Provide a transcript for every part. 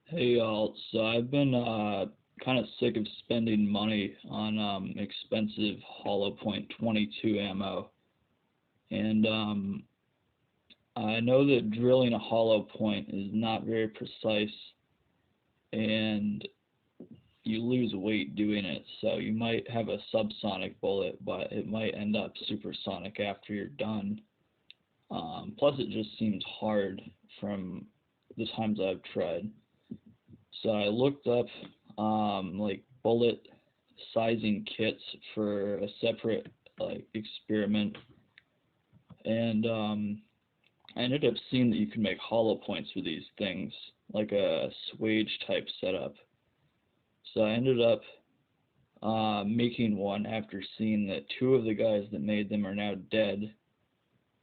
Hey y'all, so I've been kind of sick of spending money on expensive hollow point 22 ammo, and I know that drilling a hollow point is not very precise, and you lose weight doing it, so you might have a subsonic bullet, but it might end up supersonic after you're done. Plus, it just seems hard from the times I've tried. So I looked up like bullet sizing kits for a separate like experiment, and I ended up seeing that you can make hollow points with these things, like a swage type setup. So I ended up making one after seeing that two of the guys that made them are now dead.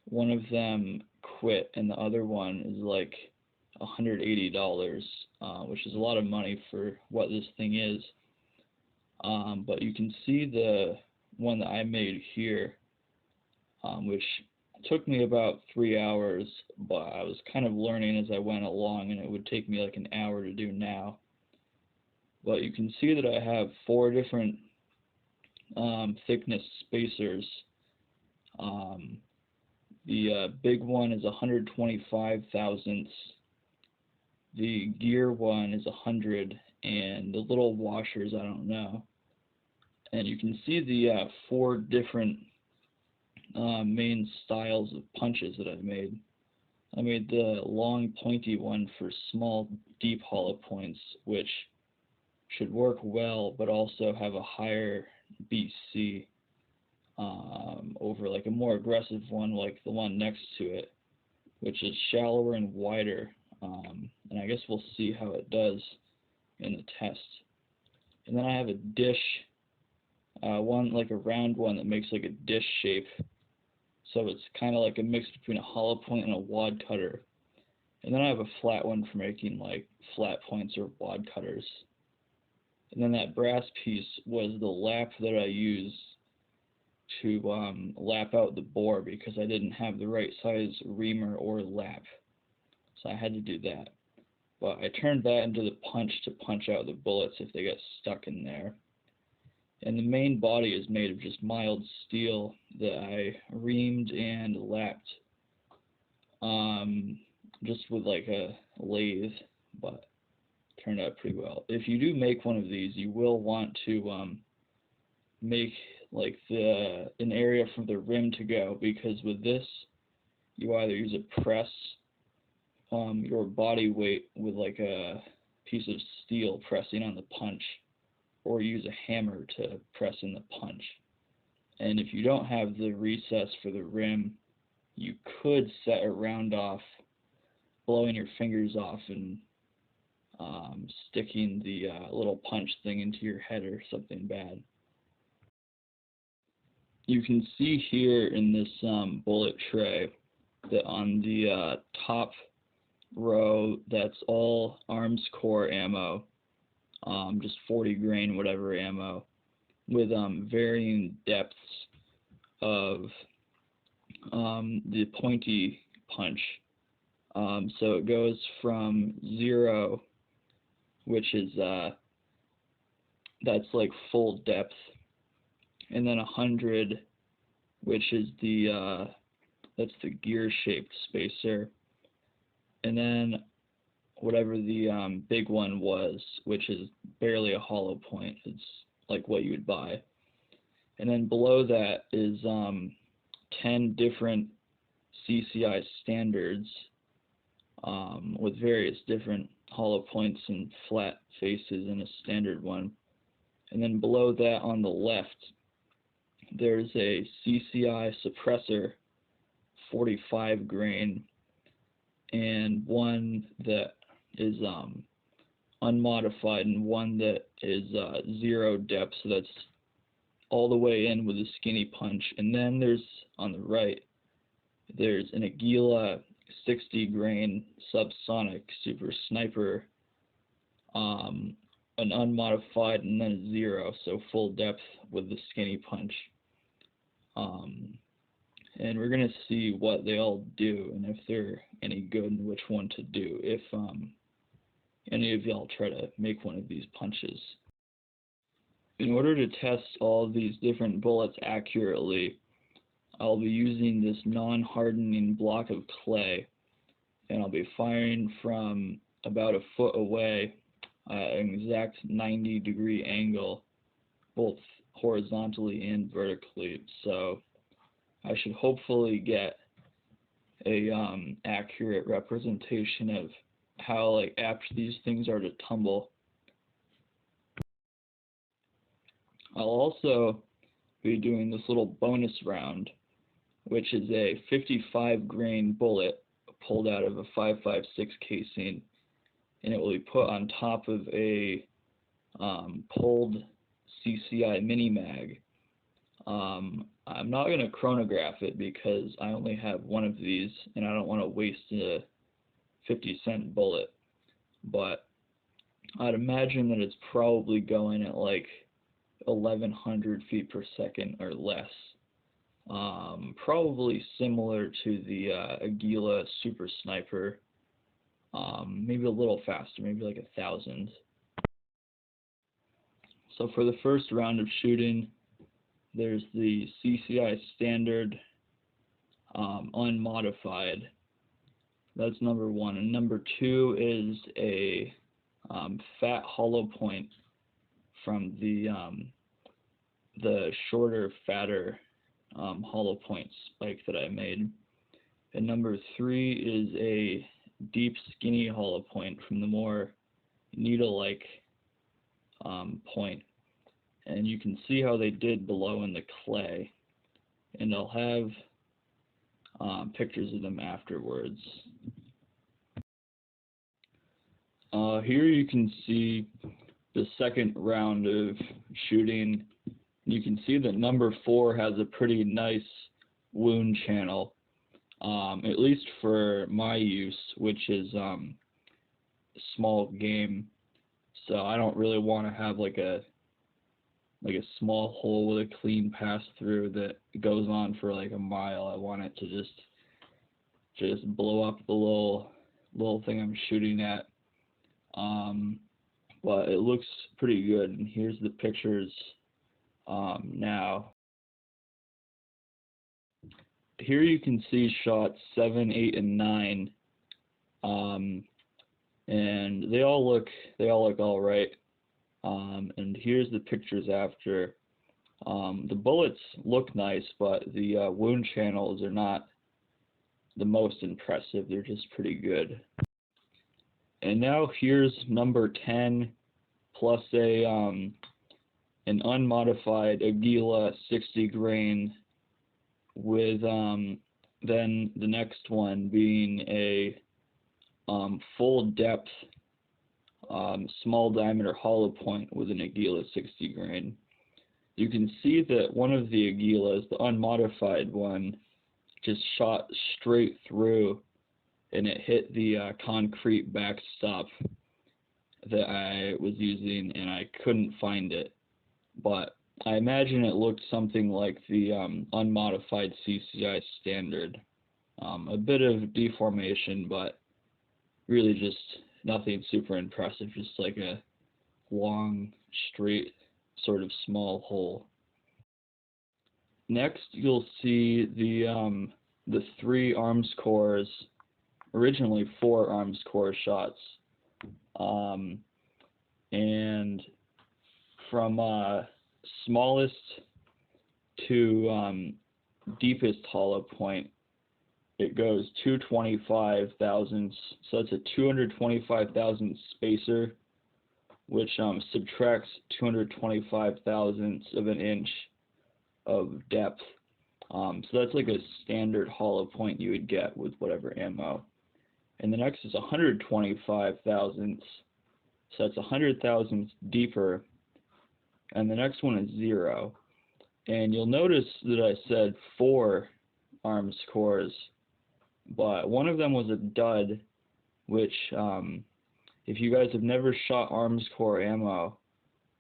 One of them quit, and the other one is like $180, which is a lot of money for what this thing is. But you can see the one that I made here, which took me about 3 hours, but I was kind of learning as I went along, and it would take me like an hour to do now. But you can see that I have four different thickness spacers. Um, the big one is 125 thousandths. The gear one is 100, and the little washers I don't know. And you can see the four different main styles of punches that I've made. I made the long pointy one for small deep hollow points, which should work well but also have a higher BC over like a more aggressive one like the one next to it, which is shallower and wider. And I guess we'll see how it does in the test. And then I have a dish, one like a round one that makes like a dish shape. So it's kind of like a mix between a hollow point and a wad cutter. And then I have a flat one for making like flat points or wad cutters. And then that brass piece was the lap that I used to lap out the bore because I didn't have the right size reamer or lap. So I had to do that. But I turned that into the punch to punch out the bullets if they get stuck in there. And the main body is made of just mild steel that I reamed and lapped just with like a lathe, but turned out pretty well. If you do make one of these, you will want to make like an area for the rim to go, because with this you either use a press your body weight with like a piece of steel pressing on the punch, or use a hammer to press in the punch. And if you don't have the recess for the rim, you could set a round off, blowing your fingers off and sticking the little punch thing into your head or something bad. You can see here in this bullet tray that on the top row, that's all arms core ammo, just 40 grain whatever ammo, with varying depths of the pointy punch. So it goes from 0, which is that's like full depth, and then 100, which is the that's the gear shaped spacer, and then whatever the big one was, which is barely a hollow point. It's like what you would buy. And then below that is 10 different CCI standards with various different hollow points and flat faces in a standard one. And then below that on the left, there's a CCI suppressor, 45 grain, and one that is unmodified, and one that is 0 depth, so that's all the way in with a skinny punch. And then there's, on the right, there's an Aguila 60 grain subsonic super sniper, an unmodified, and then a 0, so full depth with the skinny punch. And we're gonna see what they all do and if they're any good and which one to do. any of y'all try to make one of these punches. In order to test all of these different bullets accurately, I'll be using this non-hardening block of clay, and I'll be firing from about a foot away at an exact 90-degree angle, both horizontally and vertically. So I should hopefully get a accurate representation of how apt these things are to tumble. I'll also be doing this little bonus round, which is a 55 grain bullet pulled out of a 5.56 casing, and it will be put on top of a pulled CCI mini mag. I'm not going to chronograph it because I only have one of these and I don't want to waste a 50-cent bullet, but I'd imagine that it's probably going at 1100 feet per second or less. Probably similar to the Aguila Super Sniper, maybe a little faster, maybe 1,000. So for the first round of shooting, there's the CCI standard unmodified. That's number one. And number two is a fat hollow point from the shorter, fatter hollow point spike that I made. And number three is a deep, skinny hollow point from the more needle-like point. And you can see how they did below in the clay. And I'll have pictures of them afterwards. Here you can see the second round of shooting. You can see that number 4 has a pretty nice wound channel, at least for my use, which is small game. So I don't really want to have like a small hole with a clean pass through that goes on for a mile. I want it to just blow up the little thing I'm shooting at. But it looks pretty good, and here's the pictures now. Here you can see shots 7, 8, and 9, and they all look all right. And here's the pictures after. The bullets look nice, but the wound channels are not the most impressive. They're just pretty good. And now here's number 10 plus an unmodified Aguila 60 grain, with then the next one being a full depth small diameter hollow point with an Aguila 60 grain. You can see that one of the Aguilas, the unmodified one, just shot straight through, and it hit the concrete backstop that I was using, and I couldn't find it. But I imagine it looked something like the unmodified CCI standard. A bit of deformation, but really just nothing super impressive, just like a long, straight, sort of small hole. Next, you'll see the 3 arms cores, originally 4 arms core shots, and from smallest to deepest hollow point, it goes 225 thousandths, so that's a 225 thousandths spacer, which subtracts 225 thousandths of an inch of depth. So that's like a standard hollow point you would get with whatever ammo. And the next is 125 thousandths, so that's 100 thousandths deeper. And the next one is 0. And you'll notice that I said 4 arms cores, but one of them was a dud, which if you guys have never shot arms core ammo,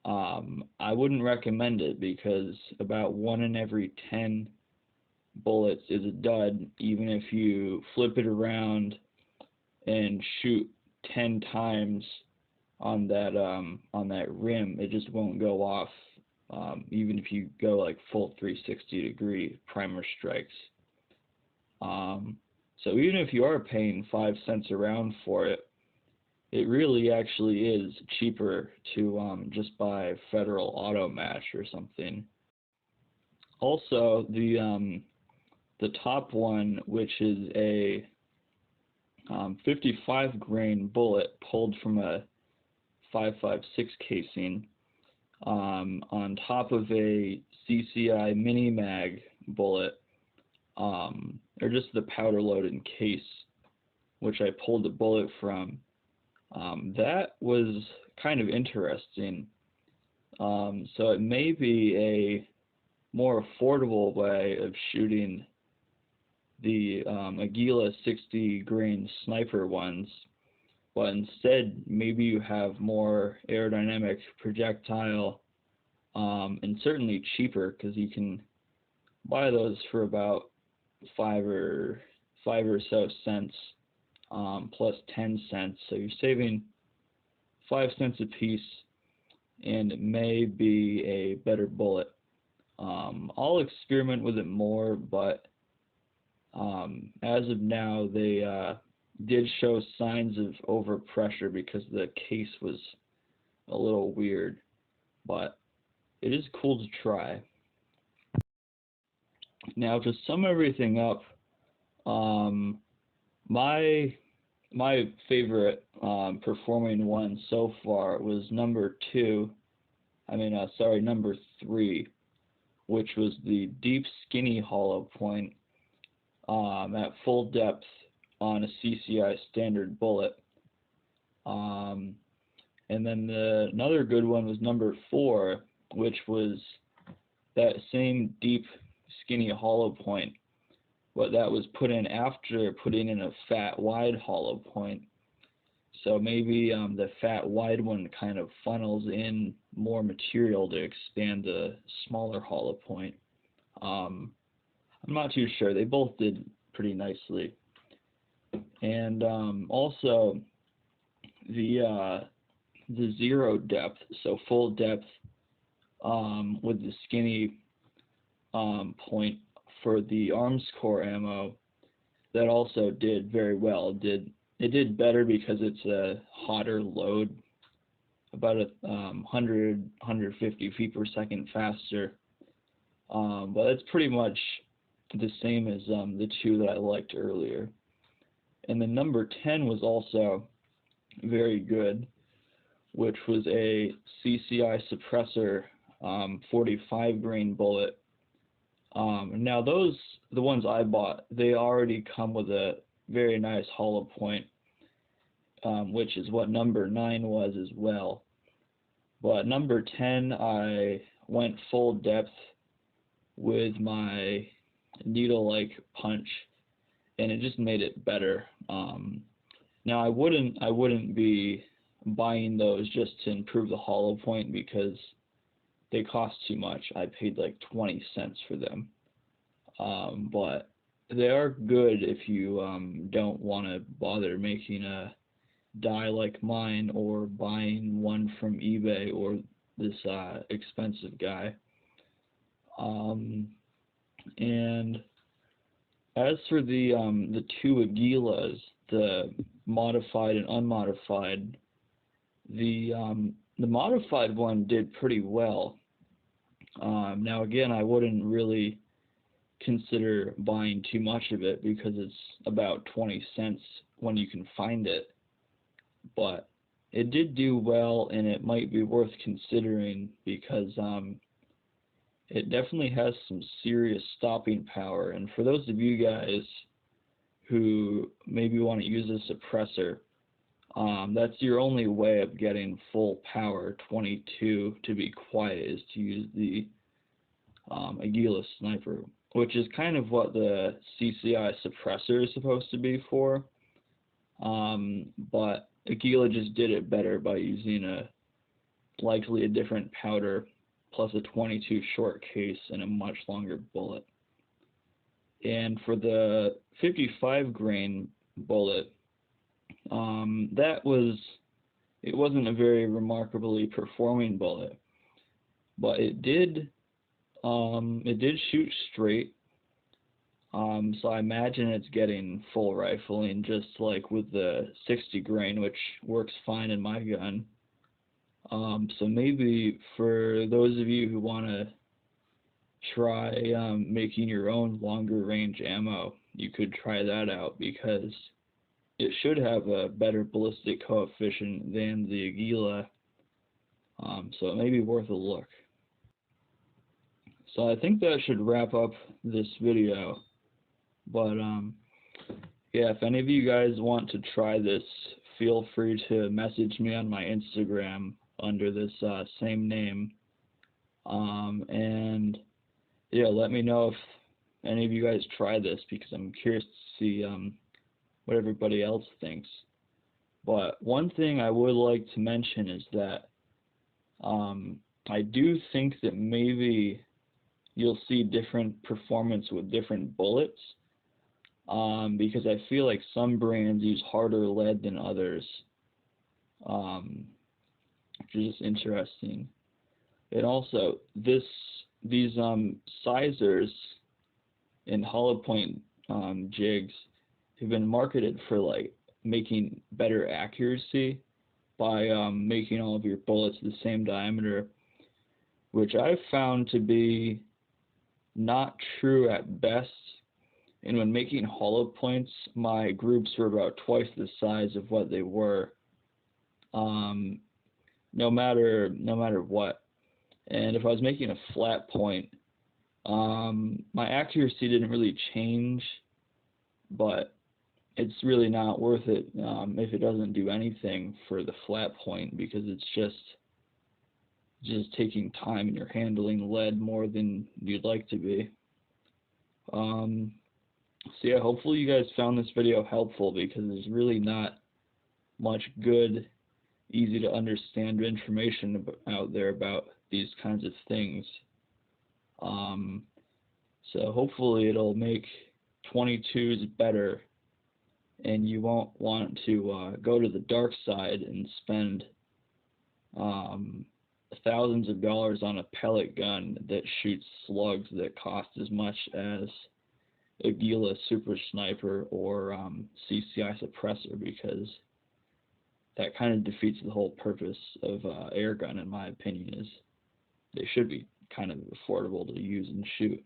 I wouldn't recommend it, because about 1 in every 10 bullets is a dud, even if you flip it around and shoot 10 times on that rim. It just won't go off, even if you go like full 360-degree primer strikes. So even if you are paying 5 cents a round for it, it really actually is cheaper to just buy Federal Auto Match or something. Also, the top one, which is a 55 grain bullet pulled from a 5.56 casing, on top of a CCI mini mag bullet, or just the powder loaded case, which I pulled the bullet from. That was kind of interesting. So it may be a more affordable way of shooting the Aguila 60 grain sniper ones, but instead maybe you have more aerodynamic projectile, and certainly cheaper, because you can buy those for about 5 or so cents, plus 10 cents, so you're saving 5 cents a piece, and it may be a better bullet. I'll experiment with it more, but as of now, they did show signs of overpressure because the case was a little weird, but it is cool to try. Now, to sum everything up, my favorite performing one so far was number 3, which was the deep skinny hollow point at full depth on a CCI standard bullet. And then another good one was number 4, which was that same deep skinny hollow point, but that was put in after putting in a fat wide hollow point. So maybe the fat wide one kind of funnels in more material to expand the smaller hollow point. I'm not too sure. They both did pretty nicely. And also the zero depth, so full depth with the skinny point for the arms core ammo, that also did very well. It did better because it's a hotter load, about 150 feet per second faster. But it's pretty much the same as the 2 that I liked earlier. And the number 10 was also very good, which was a CCI suppressor 45 grain bullet. Now the ones I bought, they already come with a very nice hollow point, which is what number 9 was as well. But number 10, I went full depth with my needle-like punch, and it just made it better. Now I wouldn't be buying those just to improve the hollow point, because they cost too much. I paid like 20 cents for them. But they are good if you don't want to bother making a die like mine, or buying one from eBay or this expensive guy. And as for the 2 Aguilas, the modified and unmodified, the modified one did pretty well. Now again, I wouldn't really consider buying too much of it, because it's about 20 cents when you can find it, but it did do well, and it might be worth considering, because it definitely has some serious stopping power. And for those of you guys who maybe want to use a suppressor, that's your only way of getting full power 22 to be quiet, is to use the Aguila sniper, which is kind of what the CCI suppressor is supposed to be for. But Aguila just did it better by using likely a different powder, plus a 22 short case and a much longer bullet. And for the 55 grain bullet, that was it wasn't a very remarkably performing bullet, but it did shoot straight. So I imagine it's getting full rifling, just like with the 60 grain, which works fine in my gun. So maybe for those of you who want to try making your own longer range ammo, you could try that out because it should have a better ballistic coefficient than the Aguila, so it may be worth a look. So I think that should wrap up this video, but yeah, if any of you guys want to try this, feel free to message me on my Instagram under this same name, and yeah, let me know if any of you guys try this because I'm curious to see what everybody else thinks. But one thing I would like to mention is that I do think that maybe you'll see different performance with different bullets, because I feel like some brands use harder lead than others, which is just interesting. And also, these sizers and hollow point jigs have been marketed for like making better accuracy by making all of your bullets the same diameter, which I've found to be not true at best. And when making hollow points, my groups were about twice the size of what they were, no matter what. And if I was making a flat point, my accuracy didn't really change, but it's really not worth it if it doesn't do anything for the flat point, because it's just taking time and you're handling lead more than you'd like to be. So yeah, hopefully you guys found this video helpful, because there's really not much good, easy to understand information out there about these kinds of things. So hopefully it'll make 22s better, and you won't want to go to the dark side and spend thousands of dollars on a pellet gun that shoots slugs that cost as much as Aguila Super Sniper or CCI Suppressor, because that kind of defeats the whole purpose of air gun, in my opinion. Is they should be kind of affordable to use and shoot.